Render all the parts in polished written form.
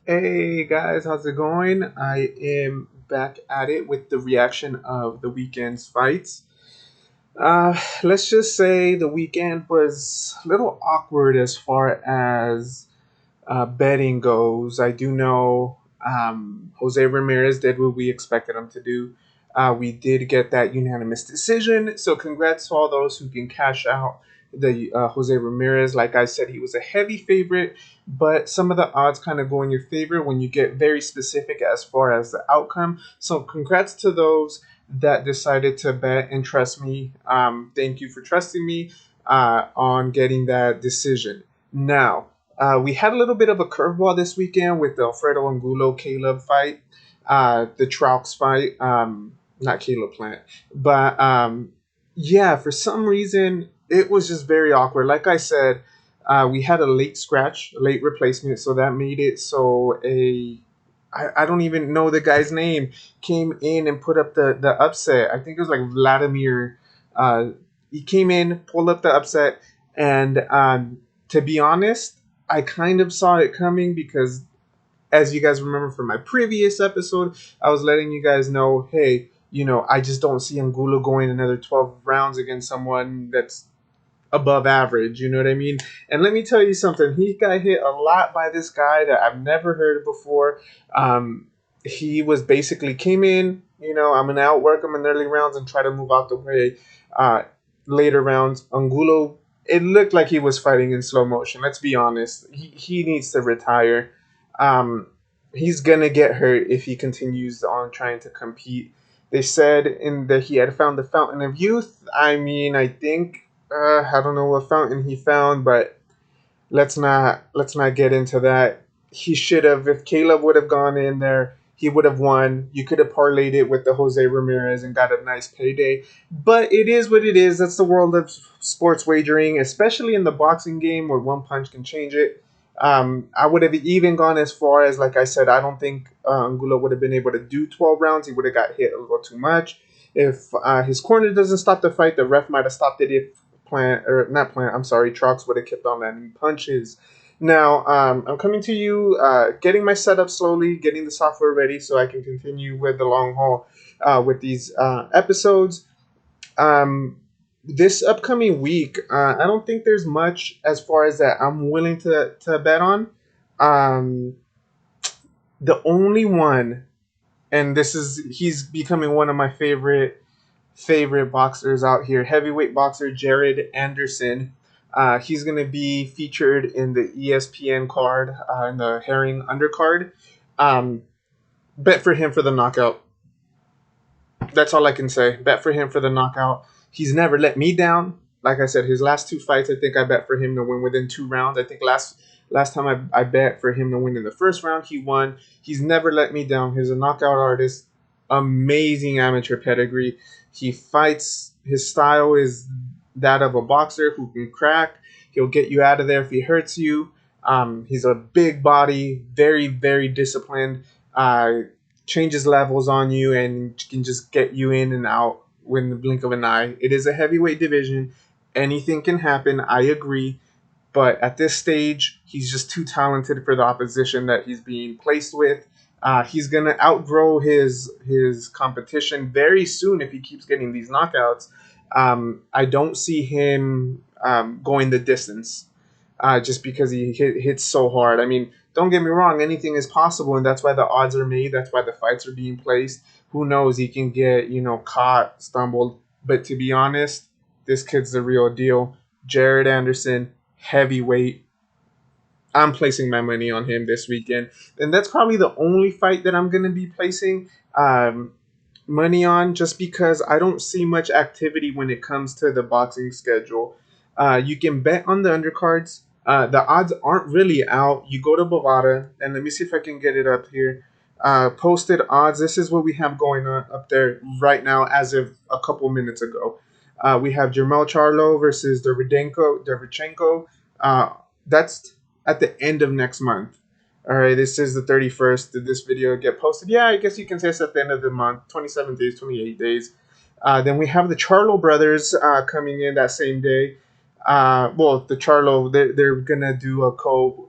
Hey guys, how's it going? I am back at it with the reaction of the weekend's fights. Let's just say the weekend was a little awkward as far as betting goes. I do know Jose Ramirez did what we expected him to do. We did get that unanimous decision, so congrats to all those who can cash out the Jose Ramirez. Like I said, he was a heavy favorite, but some of the odds kind of go in your favor when you get very specific as far as the outcome. So congrats to those that decided to bet and trust me. Thank you for trusting me on getting that decision. Now, we had a little bit of a curveball this weekend with the Alfredo Angulo Caleb fight, the Traux fight. Not Caleb Plant, but yeah, for some reason it was just very awkward. Like I said, we had a late scratch, a late replacement, so that made it so I don't even know the guy's name came in and put up the upset. I think it was like Vladimir. Uh, he came in, pulled up the upset, and to be honest, I kind of saw it coming because, as you guys remember from my previous episode, I was letting you guys know, hey, I just don't see Angulo going another 12 rounds against someone that's above average. You know what I mean? And let me tell you something. He got hit a lot by this guy that I've never heard of before. He was basically came in, I'm going to outwork him in early rounds and try to move out the way. Uh, Later rounds, Angulo, it looked like he was fighting in slow motion. Let's be honest. He needs to retire. He's going to get hurt if he continues on trying to compete. They said in that he had found the fountain of youth. I mean, I think I don't know what fountain he found, but let's not get into that. He should have. If Caleb would have gone in there, he would have won. You could have parlayed it with the Jose Ramirez and got a nice payday. But it is what it is. That's the world of sports wagering, especially in the boxing game where one punch can change it. I would have even gone as far as, like I said, I don't think Angulo would have been able to do 12 rounds. He would have got hit a little too much. If his corner doesn't stop the fight, the ref might have stopped it if Plant or not Plant. I'm sorry, Traux would have kept on landing punches. Now I'm coming to you, getting my setup slowly, getting the software ready so I can continue with the long haul with these episodes. Um, this upcoming week, I don't think there's much as far as that I'm willing to bet on. Um, the only one, and this is he's becoming one of my favorite boxers out here. Heavyweight boxer Jared Anderson. He's going to be featured in the ESPN card, in the Herring undercard. Um, Bet for him for the knockout. That's all I can say. Bet for him for the knockout. He's never let me down. Like I said, his last two fights, I think I bet for him to win within 2 rounds. I think last time I bet for him to win in the first round, he won. He's never let me down. He's a knockout artist. Amazing amateur pedigree. He fights. His style is that of a boxer who can crack. He'll get you out of there if he hurts you. He's a big body, very, very disciplined. Changes levels on you and can just get you in and out in the blink of an eye. It is a heavyweight division. Anything can happen. I agree. But at this stage, he's just too talented for the opposition that he's being placed with. He's gonna outgrow his competition very soon if he keeps getting these knockouts. I don't see him going the distance just because he hits so hard. I mean, don't get me wrong, anything is possible, and that's why the odds are made. That's why the fights are being placed. Who knows? He can get caught, stumbled. But to be honest, this kid's the real deal. Jared Anderson, heavyweight. I'm placing my money on him this weekend, and that's probably the only fight that I'm gonna be placing money on, just because I don't see much activity when it comes to the boxing schedule. You can bet on the undercards. The odds aren't really out. You go to Bovada, and let me see if I can get it up here. Posted odds. This is what we have going on up there right now as of a couple minutes ago. We have Jermel Charlo versus Derevchenko. That's at the end of next month. All right, this is the 31st. Did this video get posted? Yeah, I guess you can say it's at the end of the month, 27 days, 28 days. Then we have the Charlo brothers coming in that same day. Well, the Charlo, they're going to do a co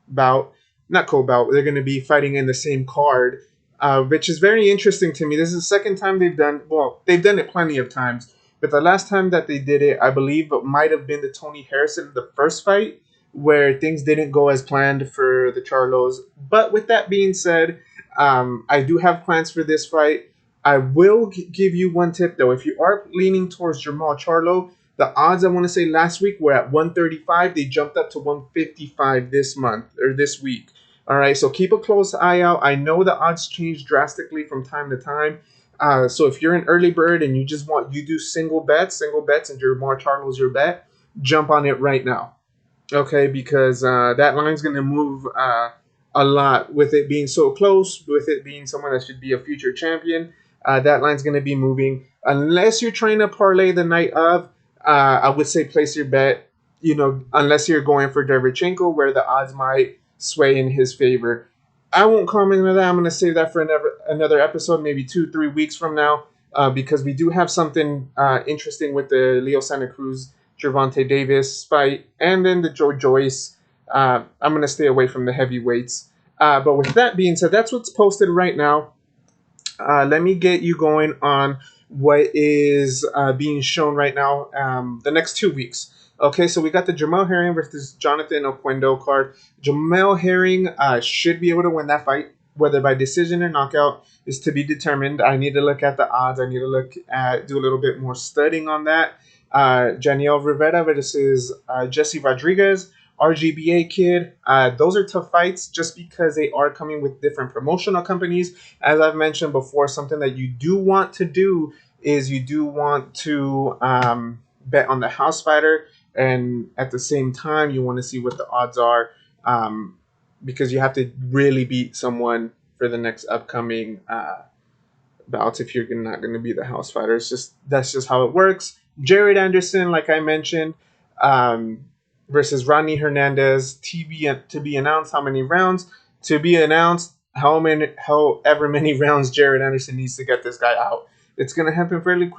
bout. not co-belt. They're going to be fighting in the same card, which is very interesting to me. This is the second time they've done. Well, they've done it plenty of times, but the last time that they did it, I believe, it might have been the Tony Harrison, the first fight, where things didn't go as planned for the Charlos. But with that being said, I do have plans for this fight. I will give you one tip though. If you are leaning towards Jamal Charlo, the odds I want to say last week were at 135. They jumped up to 155 this month or this week. All right, so keep a close eye out. I know the odds change drastically from time to time. So if you're an early bird and you do single bets, and Jamal Charlo's your bet, jump on it right now. Okay, because that line's going to move a lot with it being so close, with it being someone that should be a future champion. That line's going to be moving. Unless you're trying to parlay the night of, I would say place your bet, unless you're going for Derevchenko, where the odds might sway in his favor. I won't comment on that. I'm going to save that for another episode, maybe 2-3 weeks from now, because we do have something interesting with the Leo Santa Cruz Gervonta Davis fight, and then the Joe Joyce. I'm going to stay away from the heavyweights. But with that being said, that's what's posted right now. Let me get you going on what is being shown right now the next 2 weeks. Okay, so we got the Jamel Herring versus Jonathan Oquendo card. Jamel Herring should be able to win that fight, whether by decision or knockout is to be determined. I need to look at the odds. I need to do a little bit more studying on that. Janiel Rivera versus Jesse Rodriguez, RGBA kid. Those are tough fights just because they are coming with different promotional companies. As I've mentioned before, something that you do want to do is you do want to bet on the house fighter, and at the same time, you want to see what the odds are because you have to really beat someone for the next upcoming bouts if you're not going to be the house fighter. That's just how it works. Jared Anderson, like I mentioned, versus Rodney Hernandez. To be announced. How many rounds? To be announced. However many rounds Jared Anderson needs to get this guy out. It's gonna happen fairly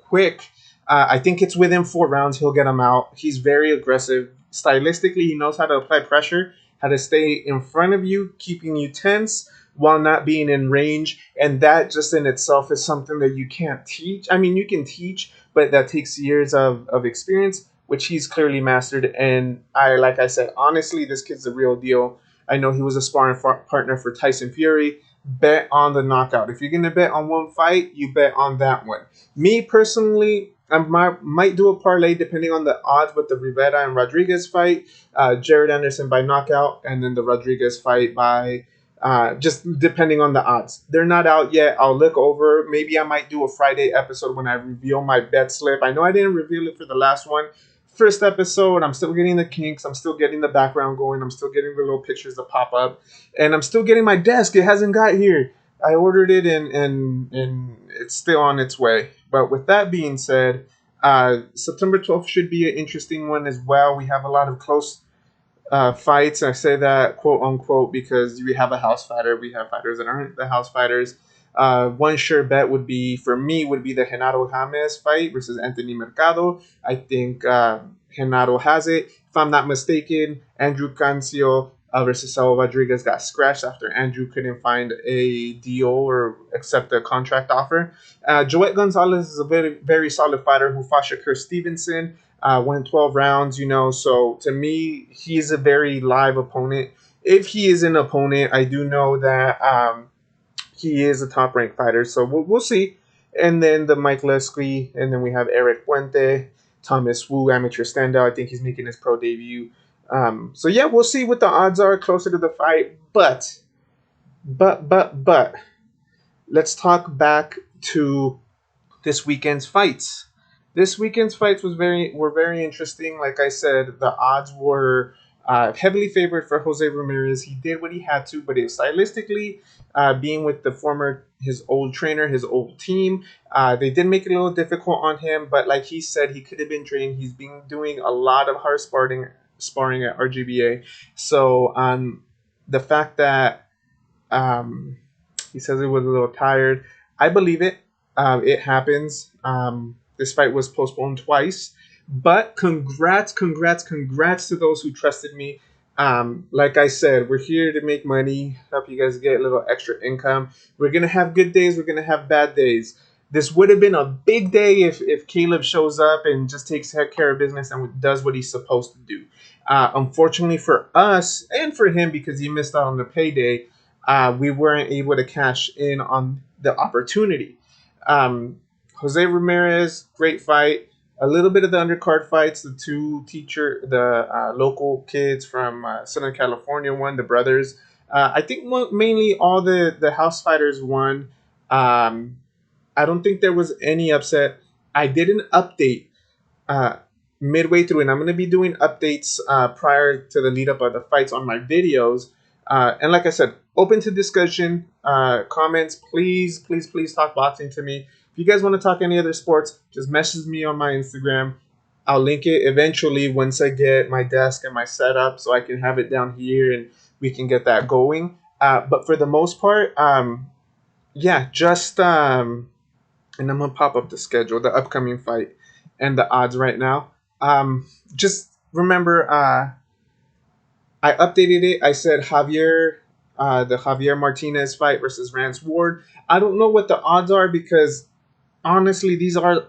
quick. I think it's within 4 rounds he'll get him out. He's very aggressive. Stylistically, he knows how to apply pressure, how to stay in front of you, keeping you tense while not being in range. And that just in itself is something that you can't teach. I mean, you can teach, but that takes years of experience, which he's clearly mastered. And like I said, honestly, this kid's the real deal. I know he was a sparring partner for Tyson Fury. Bet on the knockout. If you're going to bet on one fight, you bet on that one. Me personally, I might do a parlay depending on the odds with the Rivera and Rodriguez fight. Jared Anderson by knockout, and then the Rodriguez fight by just depending on the odds. They're not out yet. I'll look over. Maybe I might do a Friday episode when I reveal my bet slip. I know I didn't reveal it for the last one. First episode, I'm still getting the kinks. I'm still getting the background going. I'm still getting the little pictures that pop up. And I'm still getting my desk. It hasn't got here. I ordered it and it's still on its way. But with that being said, September 12th should be an interesting one as well. We have a lot of close fights. I say that quote unquote because we have a house fighter. We have fighters that aren't the house fighters. One sure bet would be the Genaro James fight versus Anthony Mercado. I think Genaro has it. If I'm not mistaken, Andrew Cancio versus Saul Rodriguez got scratched after Andrew couldn't find a deal or accept a contract offer. Joet Gonzalez is a very, very solid fighter who fought Shakur Stevenson. Went 12 rounds, so to me, he's a very live opponent. If he is an opponent, I do know that he is a top-ranked fighter, so we'll see. And then the Mike Lesky, and then we have Eric Puente, Thomas Wu, amateur standout. I think he's making his pro debut. So yeah, we'll see what the odds are closer to the fight. But, let's talk back to this weekend's fights. This weekend's fights were very interesting. Like I said, the odds were heavily favored for Jose Ramirez. He did what he had to, but stylistically, being with his old trainer, his old team, they did make it a little difficult on him. But like he said, he could have been trained. He's been doing a lot of hard sparring at RGBA. So the fact that he says he was a little tired, I believe it. It happens. This fight was postponed twice. But congrats to those who trusted me. Like I said, we're here to make money, help you guys get a little extra income. We're gonna have good days, we're gonna have bad days. This would have been a big day if Caleb shows up and just takes care of business and does what he's supposed to do. Unfortunately for us and for him, because he missed out on the payday, we weren't able to cash in on the opportunity. Jose Ramirez, great fight. A little bit of the undercard fights. The local kids from Southern California won. The brothers. I think mainly all the house fighters won. Um, I don't think there was any upset. I did an update uh, midway through, and I'm going to be doing updates prior to the lead up of the fights on my videos. And like I said, open to discussion, comments. Please, please, please talk boxing to me. If you guys want to talk any other sports, just message me on my Instagram. I'll link it eventually once I get my desk and my setup so I can have it down here and we can get that going. But for the most part, yeah, just and I'm gonna pop up the schedule, the upcoming fight, and the odds right now. Just remember, I updated it. I said the Javier Martinez fight versus Rance Ward. I don't know what the odds are because honestly,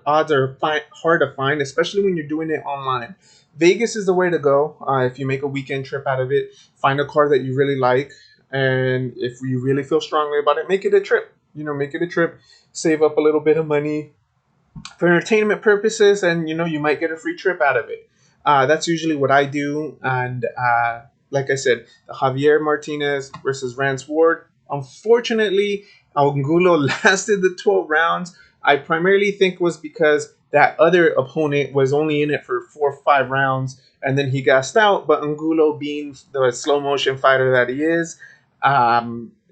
odds are hard to find, especially when you're doing it online. Vegas is the way to go. If you make a weekend trip out of it, find a card that you really like, and if you really feel strongly about it, make it a trip. Make it a trip. Save up a little bit of money for entertainment purposes, and you might get a free trip out of it. That's usually what I do. And like I said, the Javier Martinez versus Rance Ward. Unfortunately, Angulo lasted the 12 rounds. I primarily think was because that other opponent was only in it for 4 or 5 rounds, and then he gassed out. But Angulo, being the slow motion fighter that he is,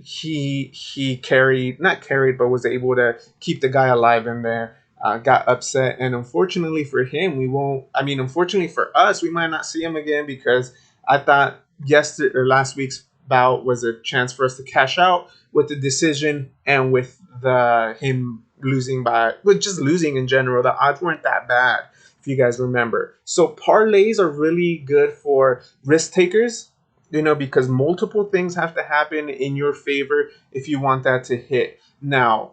he carried, not carried, but was able to keep the guy alive in there. Got upset, and unfortunately for him, we won't. I mean, unfortunately for us, we might not see him again because I thought yesterday or last week's bout was a chance for us to cash out with the decision and with the him losing with just losing in general. The odds weren't that bad, if you guys remember. So parlays are really good for risk takers, because multiple things have to happen in your favor if you want that to hit. Now,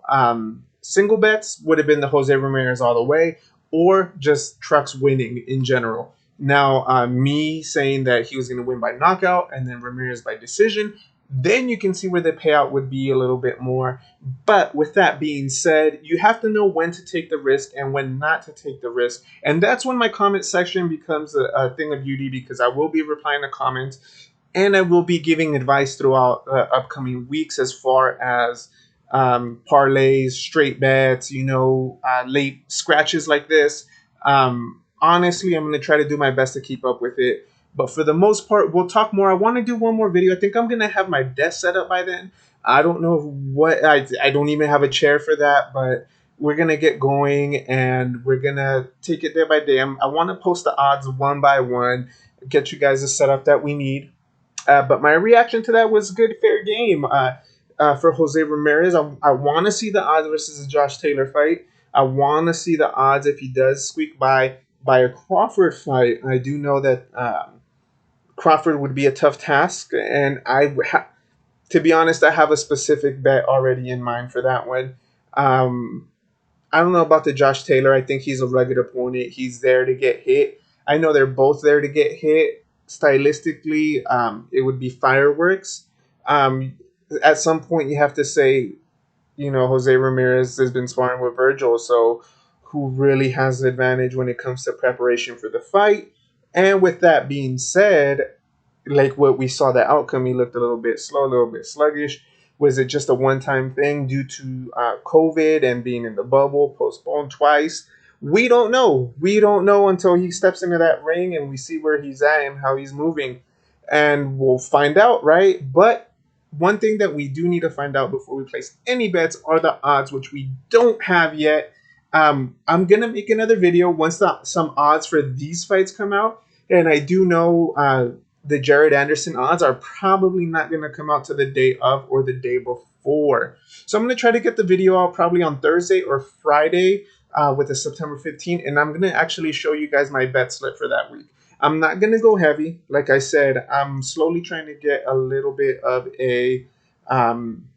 single bets would have been the Jose Ramirez all the way, or just Traux winning in general. Now, me saying that he was going to win by knockout and then Ramirez by decision, then you can see where the payout would be a little bit more. But with that being said, you have to know when to take the risk and when not to take the risk. And that's when my comment section becomes a thing of beauty, because I will be replying to comments and I will be giving advice throughout the upcoming weeks as far as parlays, straight bets, late scratches like this. Honestly, I'm going to try to do my best to keep up with it. But for the most part, we'll talk more. I want to do one more video. I think I'm going to have my desk set up by then. I don't know what, I don't even have a chair for that, but we're going to get going and we're going to take it day by day. I want to post the odds one by one, get you guys the setup that we need. But my reaction to that was good, fair game. For Jose Ramirez, I want to see the odds versus the Josh Taylor fight. I want to see the odds if he does squeak by a Crawford fight. I do know that Crawford would be a tough task, and to be honest, I have a specific bet already in mind for that one. I don't know about the Josh Taylor. I think he's a rugged opponent. He's there to get hit. I know they're both there to get hit. Stylistically, it would be fireworks. At some point, you have to say, Jose Ramirez has been sparring with Virgil, so who really has the advantage when it comes to preparation for the fight? And with that being said, like what we saw the outcome, he looked a little bit slow, a little bit sluggish. Was it just a one-time thing due to COVID and being in the bubble, postponed twice? We don't know. We don't know until he steps into that ring and we see where he's at and how he's moving. And we'll find out, right? But one thing that we do need to find out before we place any bets are the odds, which we don't have yet. I'm going to make another video once some odds for these fights come out. And I do know the Jared Anderson odds are probably not going to come out to the day of or the day before. So I'm going to try to get the video out probably on Thursday or Friday with the September 15th. And I'm going to actually show you guys my bet slip for that week. I'm not gonna go heavy. Like I said, I'm slowly trying to get a little bit of a um,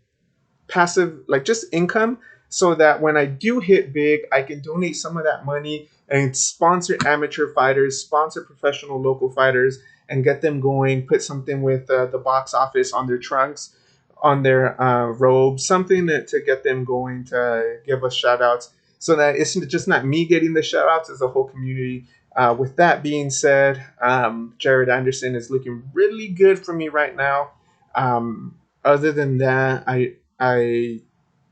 passive, like just income, so that when I do hit big, I can donate some of that money and sponsor amateur fighters, sponsor professional local fighters, and get them going. Put something with the box office on their trunks, on their robes, something to get them going, to give us shout outs, so that it's just not me getting the shout outs, it's the whole community. With that being said, Jared Anderson is looking really good for me right now. Other than that, I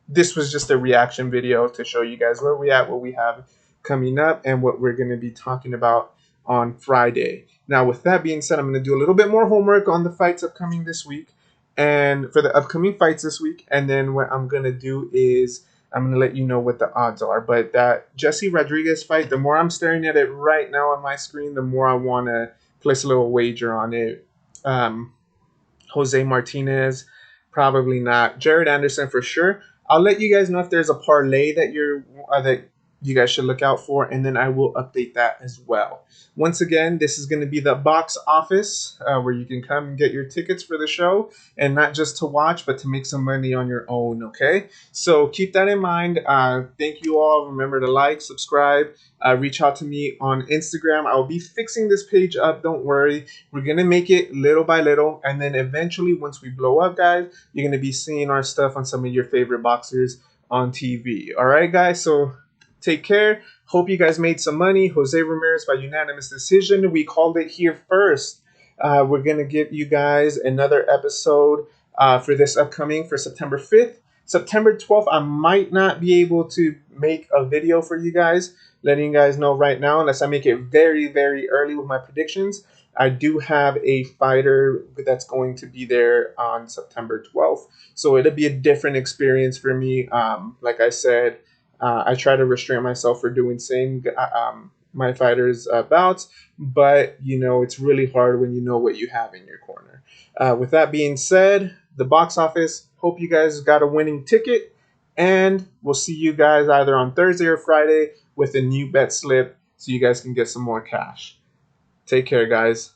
this was just a reaction video to show you guys where we at, what we have coming up, and what we're going to be talking about on Friday. Now, with that being said, I'm going to do a little bit more homework on the fights upcoming this week, and for the upcoming fights this week. And then what I'm going to do is I'm going to let you know what the odds are. But that Jesse Rodriguez fight, the more I'm staring at it right now on my screen, the more I want to place a little wager on it. Jose Martinez, probably not. Jared Anderson for sure. I'll let you guys know if there's a parlay that you guys should look out for, and then I will update that as well. Once again, this is going to be the box office, where you can come and get your tickets for the show, and not just to watch, but to make some money on your own. Okay, so keep that in mind. Thank you all. Remember to like, subscribe, reach out to me on Instagram. I'll be fixing this page up. Don't worry. We're going to make it little by little. And then eventually, once we blow up, guys, you're going to be seeing our stuff on some of your favorite boxers on TV. All right, guys. So take care. Hope you guys made some money. Jose Ramirez by unanimous decision. We called it here first. We're going to give you guys another episode for this upcoming for September 5th. September 12th, I might not be able to make a video for you guys, letting you guys know right now, unless I make it very, very early with my predictions. I do have a fighter that's going to be there on September 12th. So it'll be a different experience for me. Like I said, I try to restrain myself for doing my fighters' bouts, but it's really hard when you know what you have in your corner. With that being said, the box office, hope you guys got a winning ticket, and we'll see you guys either on Thursday or Friday with a new bet slip so you guys can get some more cash. Take care, guys.